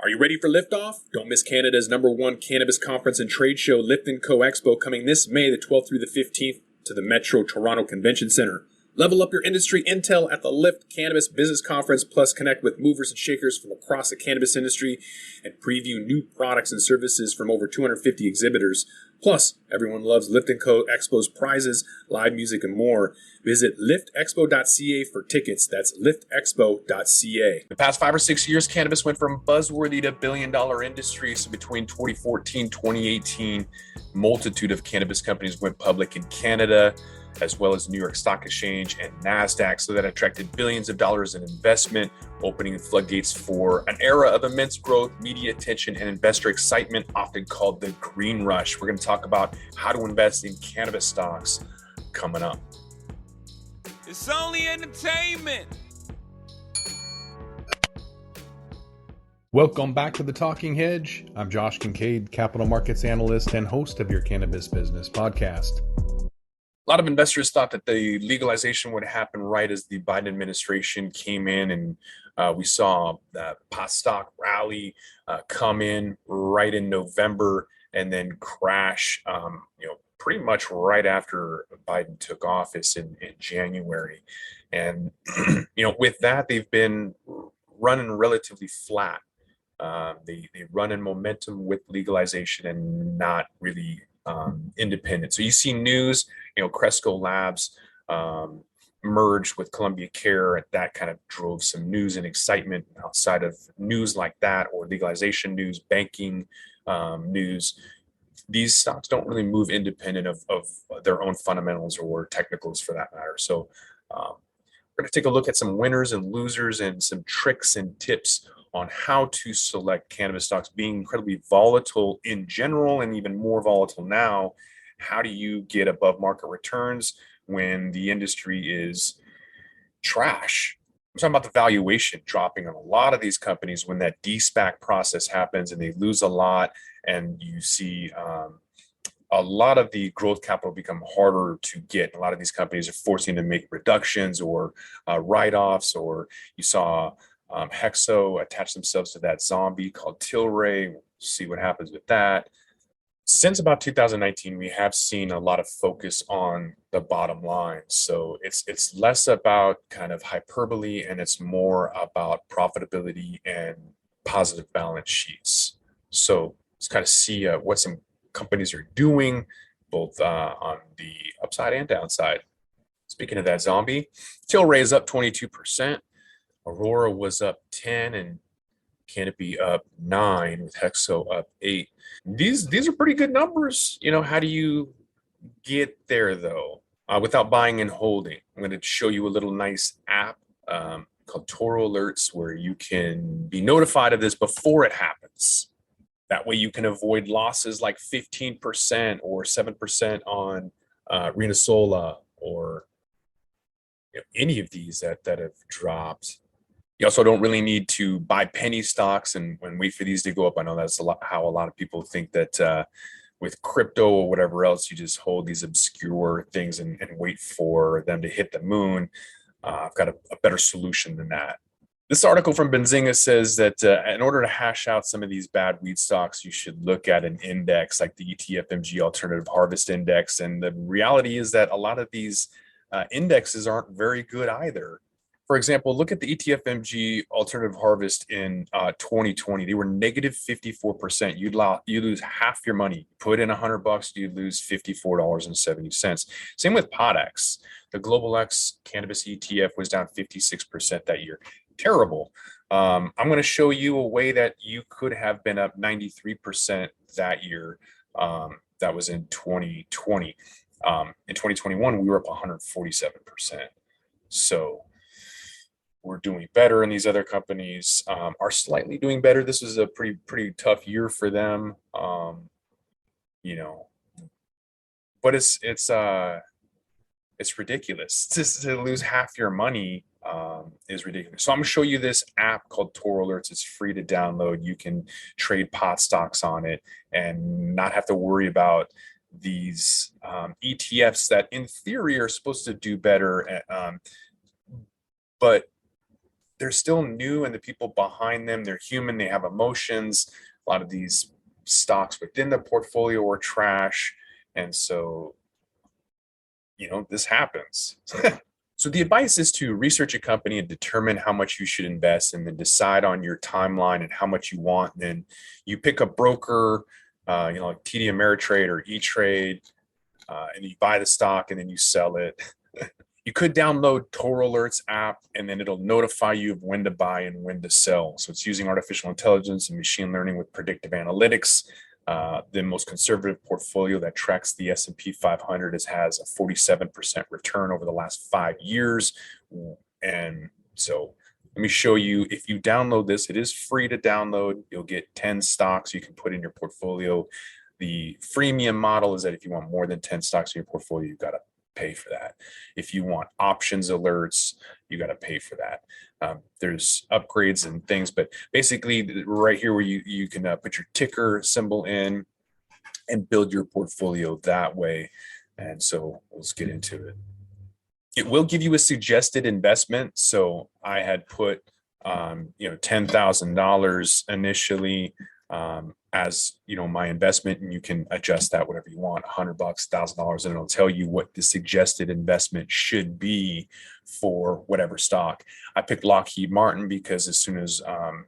Are you ready for liftoff? Don't miss Canada's #1 cannabis conference and trade show, Lift & Co Expo, coming this May the 12th through the 15th to the Metro Toronto Convention Centre. Level up your industry intel at the Lift Cannabis Business Conference, plus connect with movers and shakers from across the cannabis industry and preview new products and services from over 250 exhibitors. Plus, everyone loves Lift & Co Expo's prizes, live music, and more. Visit liftexpo.ca for tickets. That's liftexpo.ca. The past 5 or 6 years, cannabis went from buzzworthy to billion-dollar industry. So between 2014 and 2018, multitude of cannabis companies went public in Canada, as well as New York Stock Exchange and NASDAQ. So that attracted billions of dollars in investment, opening the floodgates for an era of immense growth, media attention, and investor excitement, often called the green rush. We're going to talk about how to invest in cannabis stocks coming up. It's only entertainment. Welcome back to The Talking Hedge. I'm Josh Kincaid, capital markets analyst and host of your Cannabis Business Podcast. A lot of investors thought that the legalization would happen right as the Biden administration came in, and we saw the pot stock rally come in right in November and then crash, pretty much right after Biden took office in January. And, with that, they've been running relatively flat. They run in momentum with legalization and not really independent. So you see news, Cresco Labs merged with Columbia Care, and that kind of drove some news and excitement. Outside of news like that, or legalization news, banking news, these stocks don't really move independent of their own fundamentals or technicals for that matter. So we're going to take a look at some winners and losers and some tricks and tips on how to select cannabis stocks, being incredibly volatile in general and even more volatile now. How do you get above market returns when the industry is trash? I'm talking about the valuation dropping on a lot of these companies when that de-SPAC process happens and they lose a lot, and you see a lot of the growth capital become harder to get. A lot of these companies are forcing to make reductions or write-offs, or you saw Hexo attach themselves to that zombie called Tilray. We'll see what happens with that. Since about 2019, we have seen a lot of focus on the bottom line. So it's less about kind of hyperbole, and it's more about profitability and positive balance sheets. So let's kind of see what some companies are doing, both on the upside and downside. Speaking of that zombie, Tilray is up 22%. Aurora was up 10, and Canopy up 9, with Hexo up 8. These are pretty good numbers. How do you get there though, without buying and holding? I'm going to show you a little nice app called ToroAlerts, where you can be notified of this before it happens. That way you can avoid losses like 15% or 7% on Rinasola, or any of these that have dropped. You also don't really need to buy penny stocks and wait for these to go up. I know that's how a lot of people think that with crypto or whatever else, you just hold these obscure things and wait for them to hit the moon. I've got a better solution than that. This article from Benzinga says that in order to hash out some of these bad weed stocks, you should look at an index like the ETFMG Alternative Harvest Index. And the reality is that a lot of these indexes aren't very good either. For example, look at the ETFMG Alternative Harvest in 2020. They were negative 54%. You'd lose half your money. Put in $100, you'd lose $54.70. Same with PotX. The Global X Cannabis ETF was down 56% that year. Terrible. I'm going to show you a way that you could have been up 93% that year. That was in 2020. In 2021, we were up 147%. So we're doing better, and these other companies are slightly doing better. This was a pretty tough year for them, but it's ridiculous to lose half your money. Is ridiculous. So I'm gonna show you this app called ToroAlerts. It's free to download. You can trade pot stocks on it and not have to worry about these ETFs that in theory are supposed to do better, but they're still new, and the people behind them, they're human, they have emotions. A lot of these stocks within the portfolio are trash. And so, this happens. So the advice is to research a company and determine how much you should invest, and then decide on your timeline and how much you want. And then you pick a broker, like TD Ameritrade or E-Trade, and you buy the stock and then you sell it. You could download ToroAlerts app, and then it'll notify you of when to buy and when to sell. So it's using artificial intelligence and machine learning with predictive analytics. The most conservative portfolio that tracks the S&P 500 has a 47% return over the last 5 years. And so let me show you. If you download this, it is free to download. You'll get 10 stocks you can put in your portfolio. The freemium model is that if you want more than 10 stocks in your portfolio, you've got to pay for that. If you want options alerts, you got to pay for that. There's upgrades and things, but basically right here where you can put your ticker symbol in and build your portfolio that way. And so let's get into it. It will give you a suggested investment. So I had put $10,000 initially as my investment, and you can adjust that whatever you want, $100, $1,000, and it'll tell you what the suggested investment should be for whatever stock. I picked Lockheed Martin because as soon as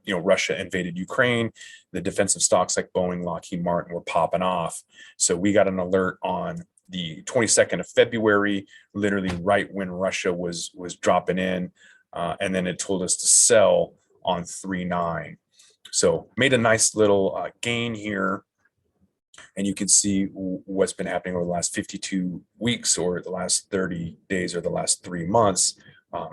Russia invaded Ukraine, the defensive stocks like Boeing, Lockheed Martin were popping off. So we got an alert on the 22nd of February, literally right when Russia was dropping in, and then it told us to sell on 3/9. So made a nice little gain here, and you can see what's been happening over the last 52 weeks or the last 30 days or the last 3 months.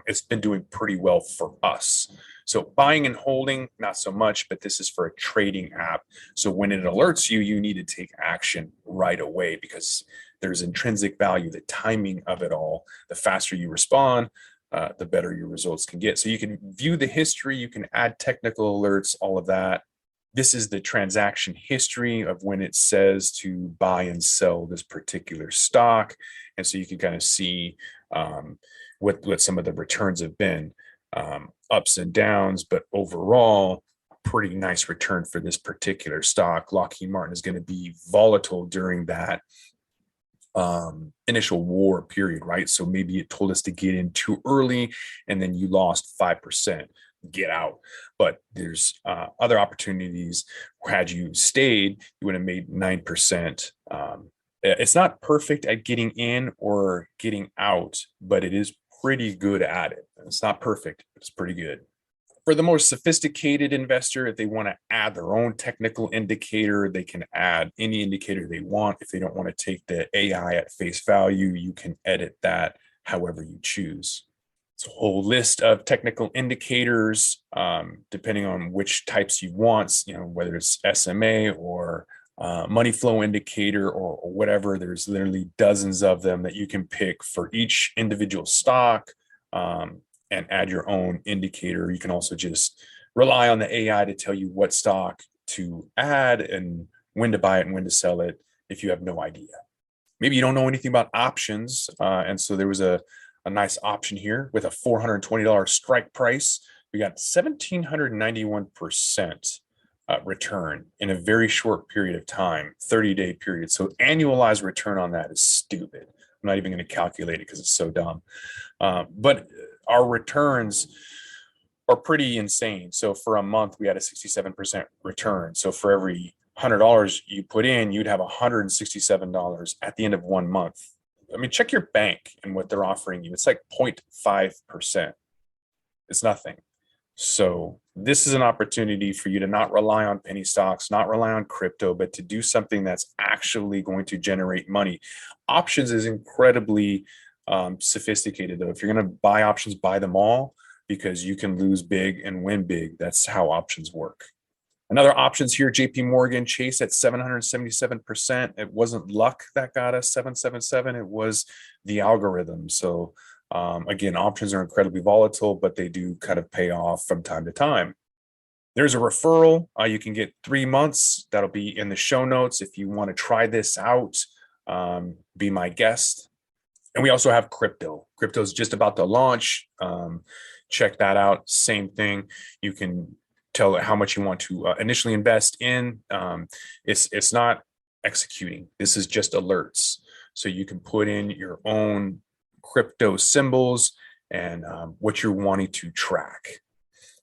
It's been doing pretty well for us. So buying and holding, not so much, but this is for a trading app. So when it alerts you, you need to take action right away because there's intrinsic value, the timing of it all. The faster you respond, the better your results can get. So you can view the history, you can add technical alerts, all of that. This is the transaction history of when it says to buy and sell this particular stock. And so you can kind of see what some of the returns have been, ups and downs, but overall, pretty nice return for this particular stock. Lockheed Martin is going to be volatile during that initial war period, right? So maybe it told us to get in too early and then you lost 5%, get out. But there's other opportunities. Had you stayed, you would have made 9%. It's not perfect at getting in or getting out, but it is pretty good at it. It's not perfect, but it's pretty good. For the more sophisticated investor, if they want to add their own technical indicator, they can add any indicator they want. If they don't want to take the AI at face value, you can edit that however you choose. It's a whole list of technical indicators, depending on which types you want, whether it's SMA or money flow indicator or whatever. There's literally dozens of them that you can pick for each individual stock. And add your own indicator. You can also just rely on the AI to tell you what stock to add and when to buy it and when to sell it if you have no idea. Maybe you don't know anything about options. And so there was a nice option here with a $420 strike price. We got 1,791% return in a very short period of time, 30-day period. So annualized return on that is stupid. I'm not even going to calculate it because it's so dumb. But our returns are pretty insane. So for a month, we had a 67% return. So for every $100 you put in, you'd have $167 at the end of 1 month. I mean, check your bank and what they're offering you. It's like 0.5%. It's nothing. So this is an opportunity for you to not rely on penny stocks, not rely on crypto, but to do something that's actually going to generate money. Options is incredibly sophisticated, though. If you're going to buy options, buy them all because you can lose big and win big. That's how options work. Another options here, JP Morgan Chase at 777%. It wasn't luck that got us 777. It was the algorithm. So again, options are incredibly volatile, but they do kind of pay off from time to time. There's a referral. You can get 3 months. That'll be in the show notes. If you want to try this out, be my guest. And we also have crypto. Crypto is just about to launch. check that out. Same thing. You can tell it how much you want to initially invest in. It's not executing. This is just alerts. So you can put in your own crypto symbols and what you're wanting to track.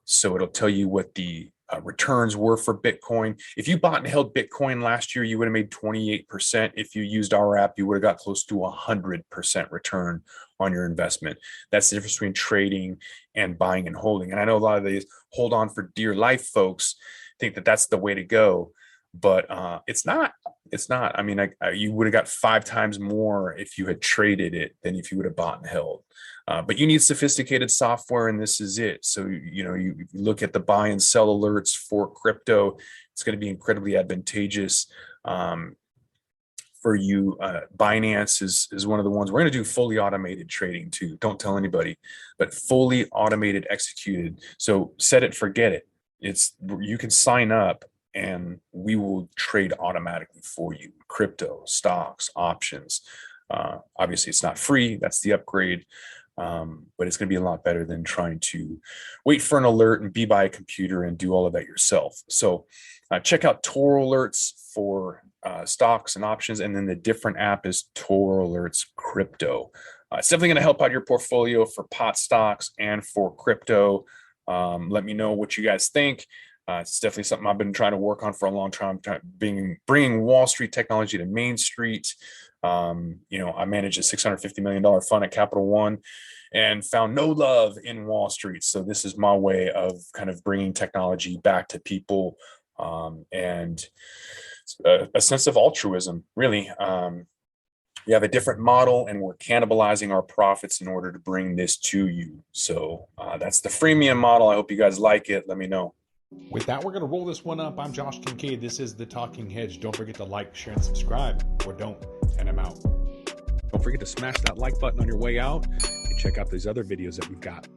So it'll tell you what the returns were for Bitcoin. If you bought and held Bitcoin last year, you would have made 28%. If you used our app, you would have got close to 100% return on your investment. That's the difference between trading and buying and holding. And I know a lot of these hold on for dear life folks think that that's the way to go, but it's not. It's not. I mean, you would have got 5 times more if you had traded it than if you would have bought and held. But you need sophisticated software, and this is it. So, you look at the buy and sell alerts for crypto. It's going to be incredibly advantageous for you. Binance is one of the ones. We're going to do fully automated trading too. Don't tell anybody, but fully automated executed. So set it, forget it. You can sign up and we will trade automatically for you. Crypto, stocks, options. Obviously, it's not free. That's the upgrade. But it's going to be a lot better than trying to wait for an alert and be by a computer and do all of that yourself. So check out ToroAlerts for stocks and options. And then the different app is ToroAlerts Crypto. It's definitely going to help out your portfolio for pot stocks and for crypto. Let me know what you guys think. It's definitely something I've been trying to work on for a long time, bringing Wall Street technology to Main Street. I managed a $650 million fund at Capital One and found no love in Wall Street. So this is my way of kind of bringing technology back to people and a sense of altruism, really. We have a different model and we're cannibalizing our profits in order to bring this to you. So that's the freemium model. I hope you guys like it. Let me know. With that, we're going to roll this one up. I'm Josh Kincaid. This is The Talking Hedge. Don't forget to like, share, and subscribe, or don't, and I'm out. Don't forget to smash that like button on your way out and check out these other videos that we've got.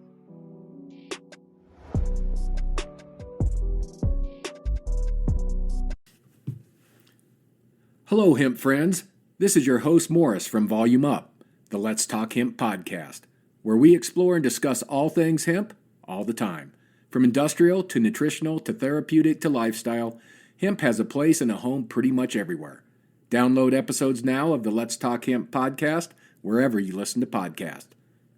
Hello, hemp friends. This is your host, Morris, from Volume Up, the Let's Talk Hemp podcast, where we explore and discuss all things hemp all the time. From industrial to nutritional to therapeutic to lifestyle, hemp has a place and a home pretty much everywhere. Download episodes now of the Let's Talk Hemp podcast wherever you listen to podcasts.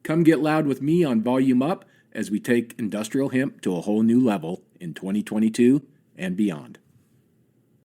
Come get loud with me on Volume Up as we take industrial hemp to a whole new level in 2022 and beyond.